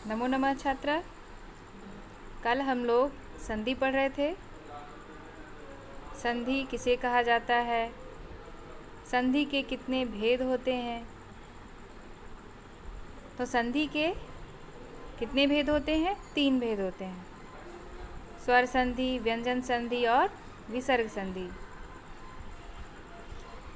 नमो नमः छात्रा। कल हम लोग संधि पढ़ रहे थे। संधि किसे कहा जाता है, संधि के कितने भेद होते हैं। तो संधि के कितने भेद होते हैं? 3 भेद होते हैं, स्वर संधि, व्यंजन संधि और विसर्ग संधि।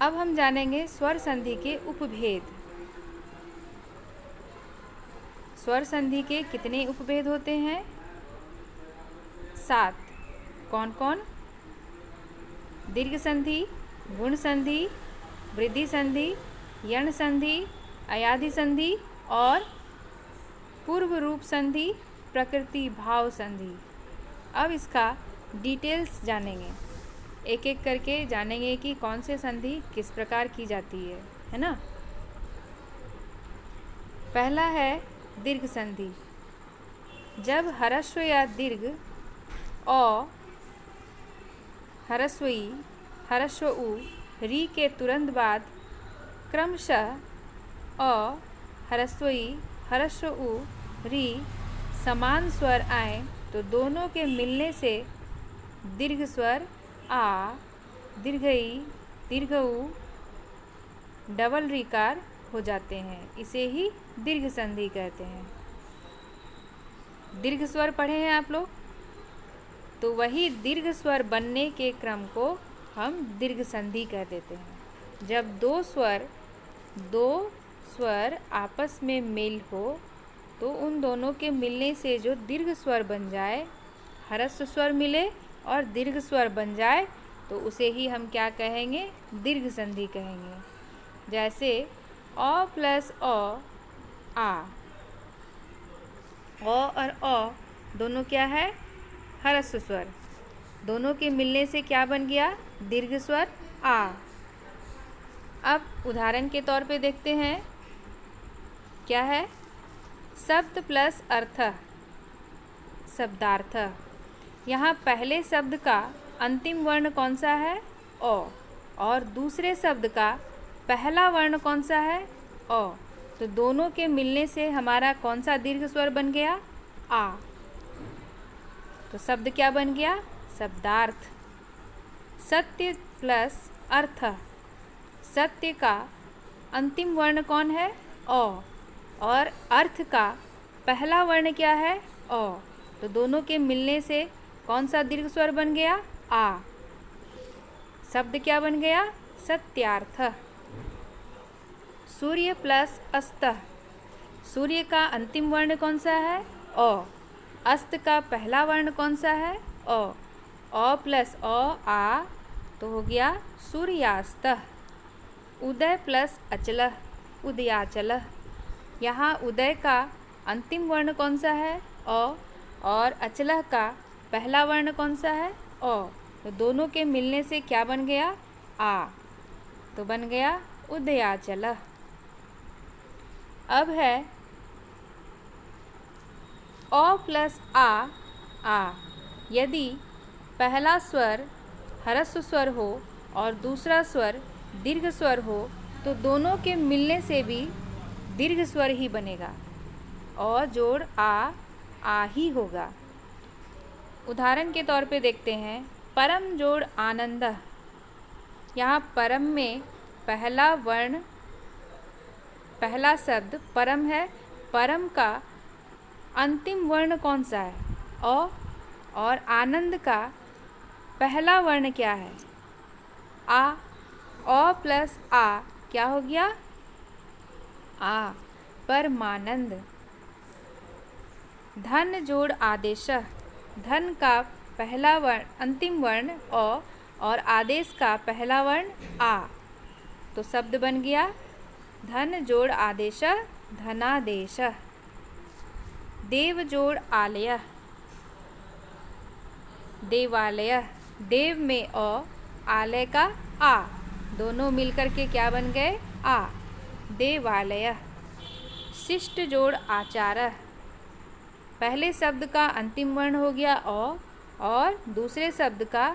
अब हम जानेंगे स्वर संधि के उपभेद। स्वर संधि के कितने उपभेद होते हैं? 7। कौन कौन? दीर्घ संधि, गुण संधि, वृद्धि संधि, यण संधि, अयाधि संधि और पूर्व रूप संधि, प्रकृति भाव संधि। अब इसका डिटेल्स जानेंगे, एक एक करके जानेंगे कि कौन से संधि किस प्रकार की जाती है ना। पहला है दीर्घ संधि। जब ह्रस्व या दीर्घ अ, ह्रस्व ई, ह्रस्व उ, री के तुरंत बाद क्रमशः अ, ह्रस्व ई, ह्रस्व उ, री समान स्वर आए तो दोनों के मिलने से दीर्घ स्वर आ, दीर्घ ई, दीर्घ उ, डबल रीकार हो जाते हैं। इसे ही दीर्घ संधि कहते हैं। दीर्घ स्वर पढ़े हैं आप लोग, तो वही दीर्घ स्वर बनने के क्रम को हम दीर्घ संधि कह देते हैं। जब दो स्वर आपस में मेल हो तो उन दोनों के मिलने से जो दीर्घ स्वर बन जाए, ह्रस्व स्वर मिले और दीर्घ स्वर बन जाए तो उसे ही हम क्या कहेंगे? दीर्घ संधि कहेंगे। जैसे अ प्लस अ, आ। अ और अ दोनों क्या है? ह्रस्व स्वर। दोनों के मिलने से क्या बन गया? दीर्घ स्वर आ। अब उदाहरण के तौर पे देखते हैं, क्या है? शब्द प्लस अर्थ, शब्दार्थ। यहाँ पहले शब्द का अंतिम वर्ण कौन सा है? अ। और दूसरे शब्द का पहला वर्ण कौन सा है? अ। तो दोनों के मिलने से हमारा कौन सा दीर्घ स्वर बन गया? आ। तो शब्द क्या बन गया? शब्दार्थ। सत्य प्लस अर्थ। सत्य का अंतिम वर्ण कौन है? अ। और अर्थ का पहला वर्ण क्या है? अ। तो दोनों के मिलने से कौन सा दीर्घ स्वर बन गया? आ। शब्द क्या बन गया? सत्यार्थ। सूर्य प्लस अस्त। सूर्य का अंतिम वर्ण कौन सा है? अ। अस्त का पहला वर्ण कौन सा है? अ। अ प्लस अ, आ, तो हो गया सूर्यास्त। उदय प्लस अचल, उदयाचल। यहाँ उदय का अंतिम वर्ण कौन सा है? अ। और अचल का पहला वर्ण कौन सा है? अ। तो दोनों के मिलने से क्या बन गया? आ। तो बन गया उदयाचल। अब है अ प्लस आ। यदि पहला स्वर ह्रस्व स्वर हो और दूसरा स्वर दीर्घ स्वर हो तो दोनों के मिलने से भी दीर्घ स्वर ही बनेगा। अ जोड़ आ ही होगा। उदाहरण के तौर पे देखते हैं, परम जोड़ आनंद। यहाँ परम में पहला शब्द परम है। परम का अंतिम वर्ण कौन सा है? अ। और आनंद का पहला वर्ण क्या है? आ। अ प्लस आ क्या हो गया? आ। परमानंद। धन जोड़ आदेश। धन का पहला वर्ण अंतिम वर्ण अ और आदेश का पहला वर्ण आ। तो शब्द बन गया धन जोड़ आदेश, धनादेश। देव जोड़ आलय, देवालय। देव में अ, आलय का आ, दोनों मिलकर के क्या बन गए? आ, देवालय। शिष्ट जोड़ आचार। पहले शब्द का अंतिम वर्ण हो गया अ और दूसरे शब्द का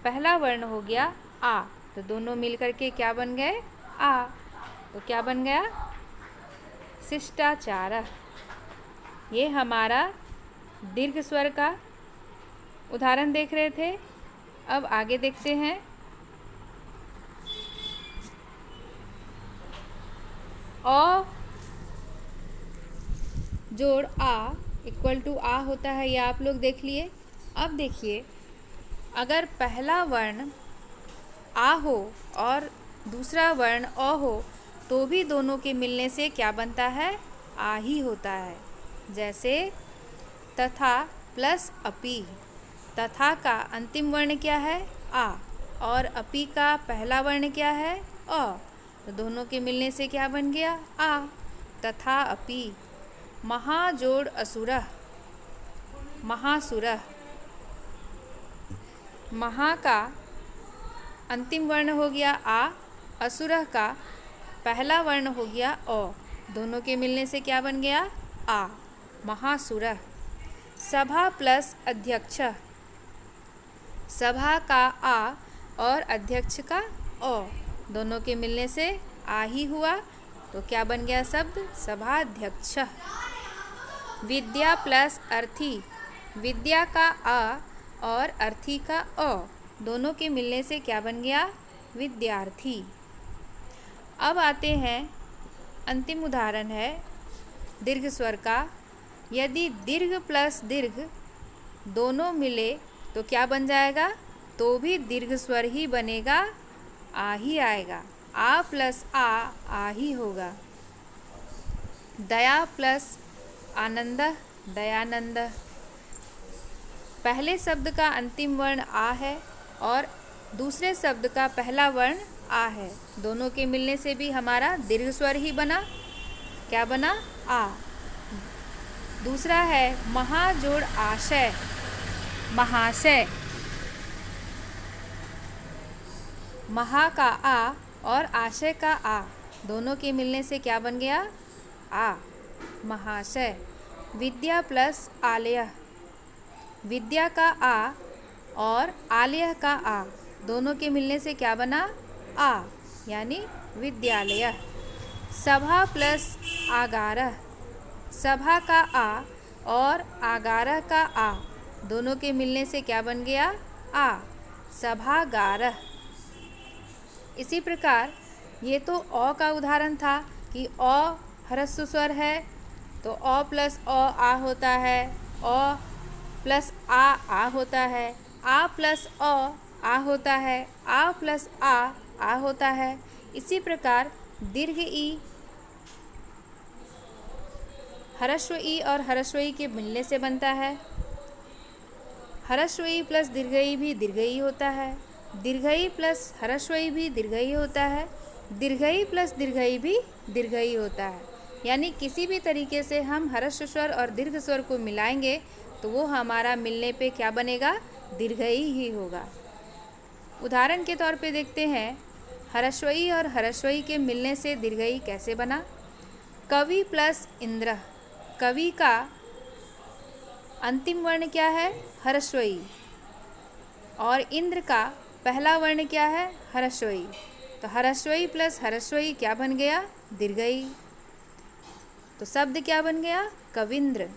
पहला वर्ण हो गया आ। तो दोनों मिलकर के क्या बन गए? आ। तो क्या बन गया? शिष्टाचार। ये हमारा दीर्घ स्वर का उदाहरण देख रहे थे। अब आगे देखते हैं। अ जोड़ आ इक्वल टू आ होता है, ये आप लोग देख लिए। अब देखिए, अगर पहला वर्ण आ हो और दूसरा वर्ण अ हो तो भी दोनों के मिलने से क्या बनता है? आ ही होता है। जैसे तथा प्लस अपि। तथा का अंतिम वर्ण क्या है? आ, और अपि का पहला वर्ण क्या है? अ। तो दोनों के मिलने से क्या बन गया? आ। तथा अपि। महाजोड़ असुरः, महासुरः। महा का अंतिम वर्ण हो गया आ, असुरः का पहला वर्ण हो गया अ। दोनों के मिलने से क्या बन गया? आ, महासुरः। सभा प्लस अध्यक्ष। सभा का आ और अध्यक्ष का अ, दोनों के मिलने से आ ही हुआ, तो क्या बन गया शब्द? सभाध्यक्ष। विद्या प्लस अर्थी। विद्या का आ और अर्थी का अ, दोनों के मिलने से क्या बन गया? विद्यार्थी। अब आते हैं, अंतिम उदाहरण है दीर्घ स्वर का। यदि दीर्घ प्लस दीर्घ दोनों मिले तो क्या बन जाएगा? तो भी दीर्घ स्वर ही बनेगा, आ ही आएगा। आ प्लस आ ही होगा। दया प्लस आनंद, दयानंद। पहले शब्द का अंतिम वर्ण आ है और दूसरे शब्द का पहला वर्ण आ है। दोनों के मिलने से भी हमारा दीर्घ स्वर ही बना। क्या बना? आ। दूसरा है महाजोड़ आशय, महाशय। महा का आ और आशय का आ, दोनों के मिलने से क्या बन गया? आ, महाशय। विद्या प्लस आलय। विद्या का आ और आलय का आ, दोनों के मिलने से क्या बना? आ, यानी विद्यालय। सभा प्लस आगारह। सभा का आ और आगारह का आ, दोनों के मिलने से क्या बन गया? आ, सभागारह। इसी प्रकार ये तो अ का उदाहरण था कि अ ह्रस्व स्वर है तो अ प्लस आ होता है, अ प्लस आ होता है, आ प्लस आ होता है, आ प्लस आ होता है। इसी प्रकार दीर्घ ई ह्रस्व ई और ह्रस्व ई के मिलने से बनता है। ह्रस्व ई प्लस दीर्घ ई भी दीर्घ ई होता है। दीर्घ ई प्लस ह्रस्व ई भी दीर्घ ई होता है। दीर्घ ई प्लस दीर्घ ई भी दीर्घ ई होता है। यानी किसी भी तरीके से हम ह्रस्व स्वर और दीर्घ स्वर को मिलाएंगे तो वो हमारा मिलने पे क्या बनेगा? दीर्घ ई ही होगा। उदाहरण के तौर पे देखते हैं, ह्रस्व ई और ह्रस्व ई के मिलने से दीर्घ ई कैसे बना? कवि प्लस इंद्र। कवि का अंतिम वर्ण क्या है? ह्रस्व ई। और इंद्र का पहला वर्ण क्या है? ह्रस्व ई। तो ह्रस्व ई प्लस ह्रस्व ई क्या बन गया? दीर्घ ई। तो शब्द क्या बन गया? कविंद्र।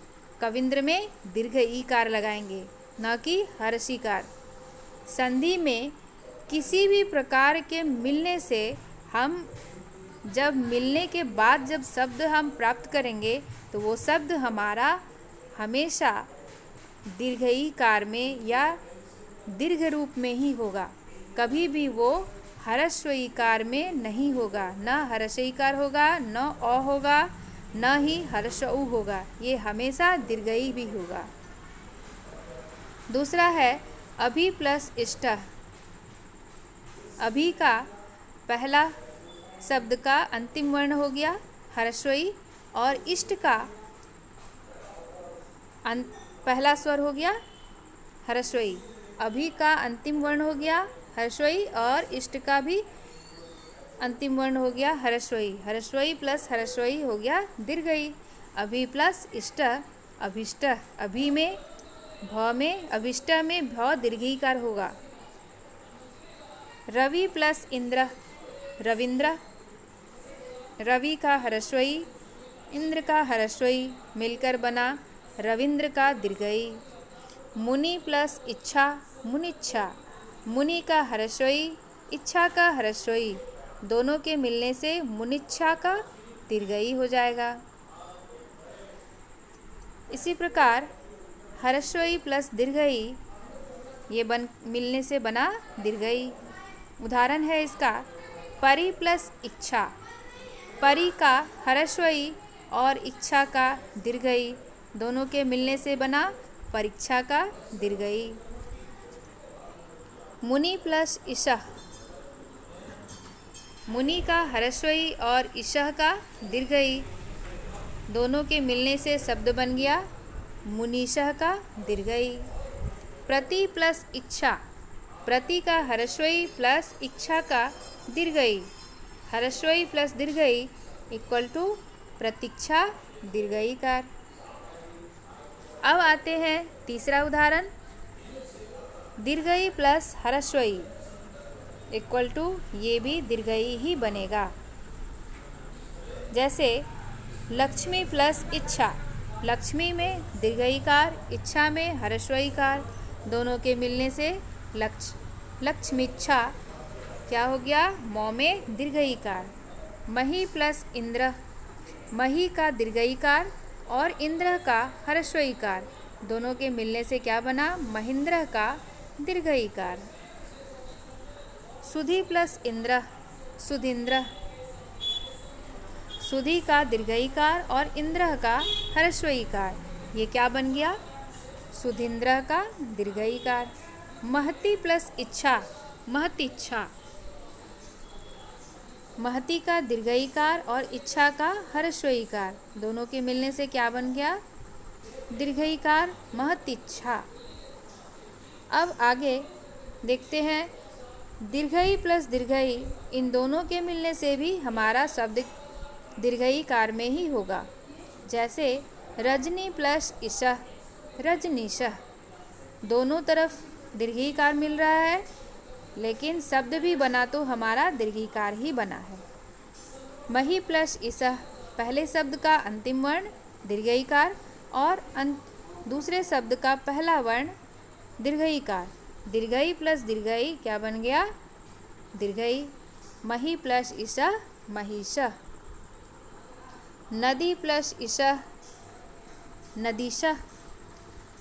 कविंद्र में दीर्घ ईकार लगाएंगे, न कि हर्षीकार। संधि में किसी भी प्रकार के मिलने से हम जब मिलने के बाद जब शब्द हम प्राप्त करेंगे तो वो शब्द हमारा हमेशा दीर्घ ईकार में या दीर्घ रूप में ही होगा। कभी भी वो ह्रस्व ईकार में नहीं होगा, न ह्रस्वईकार होगा, न अ होगा, न ही ह्रस्व उ होगा। ये हमेशा दीर्घ ई भी होगा। दूसरा है अभि प्लस इष्ट। अभि का पहला शब्द का अंतिम वर्ण हो गया ह्रस्व ई और इष्ट का पहला स्वर हो गया ह्रस्व ई। अभि का अंतिम वर्ण हो गया ह्रस्व ई और इष्ट का भी अंतिम वर्ण हो गया ह्रस्व ई। ह्रस्व ई प्लस ह्रस्व ई हो गया दीर्घ ई। अभि प्लस इष्ट, अभिष्ट। अभि में भ में, अभिष्ट में भ दीर्घीकार होगा। रवि प्लस इंद्र, रविंद्र। रवि का ह्रस्व ई इंद्र का ह्रस्वई मिलकर बना रविंद्र का दीर्घई। मुनि प्लस इच्छा मुनिच्छा, मुनि का ह्रस्वई इच्छा का ह्रस्वई, दोनों के मिलने से मुनिच्छा का दीर्घई हो जाएगा। इसी प्रकार ह्रस्वई प्लस दीर्घई ये मिलने से बना दीर्घई। उदाहरण है इसका परि प्लस इच्छा, परि का ह्रस्वई और इच्छा का दीर्घई, दोनों के मिलने से बना परीक्षा का दीर्घई। मुनि प्लस ईशः, मुनि का ह्रस्वई और ईशः का दीर्घई, दोनों के मिलने से शब्द बन गया मुनीशः का दीर्घई। प्रति प्लस इच्छा, प्रति का ह्रस्वई प्लस इच्छा का दीर्घई, ह्रस्वई प्लस दीर्घई इक्वल टू प्रतीक्षा दीर्घईकार। अब आते हैं तीसरा उदाहरण, दीर्घई प्लस ह्रस्वई इक्वल टू ये भी दीर्घई ही बनेगा। जैसे लक्ष्मी प्लस इच्छा, लक्ष्मी में दीर्घईकार, इच्छा में ह्रस्वईकार, दोनों के मिलने से लक्ष्मीच्छा क्या हो गया, मौ में दीर्घईकार। मही प्लस इंद्र, मही का दीर्घईकार और इंद्र का ह्रस्वईकार, दोनों के मिलने से क्या बना, महेंद्र का दीर्घईकार। सुधि प्लस इंद्र सुधींद्र, सुधि का दीर्घईकार और इंद्र का ह्रस्वईकार, ये क्या बन गया, सुधींद्र का दीर्घईकार। महती प्लस इच्छा महतीच्छा, महती का दीर्घईकार और इच्छा का ह्रस्वईकार, दोनों के मिलने से क्या बन गया, दीर्घईकार महतीच्छा। अब आगे देखते हैं दीर्घई प्लस दीर्घई, इन दोनों के मिलने से भी हमारा शब्द दीर्घईकार में ही होगा। जैसे रजनी प्लस ईशः रजनीशः, दोनों तरफ दीर्घईकार मिल रहा है लेकिन शब्द भी बना तो हमारा दीर्घईकार ही बना है। मही प्लस ईशः, पहले शब्द का अंतिम वर्ण दीर्घईकार और दूसरे शब्द का पहला वर्ण दीर्घईकार, दीर्घई प्लस दीर्घई क्या बन गया, दीर्घई। मही प्लस ईशः महिषः, नदी प्लस ईशः नदीशः,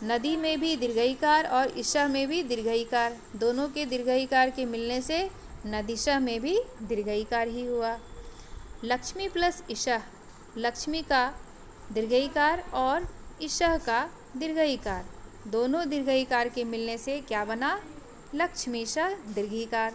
नदी में भी दीर्घईकार और ईशः में भी दीर्घईकार, दोनों के दीर्घईकार के मिलने से नदीशः में भी दीर्घईकार ही हुआ। लक्ष्मी प्लस ईशः, लक्ष्मी का दीर्घईकार और ईशः का दीर्घईकार, दोनों दीर्घईकार के मिलने से क्या बना, लक्ष्मीशः दीर्घईकार।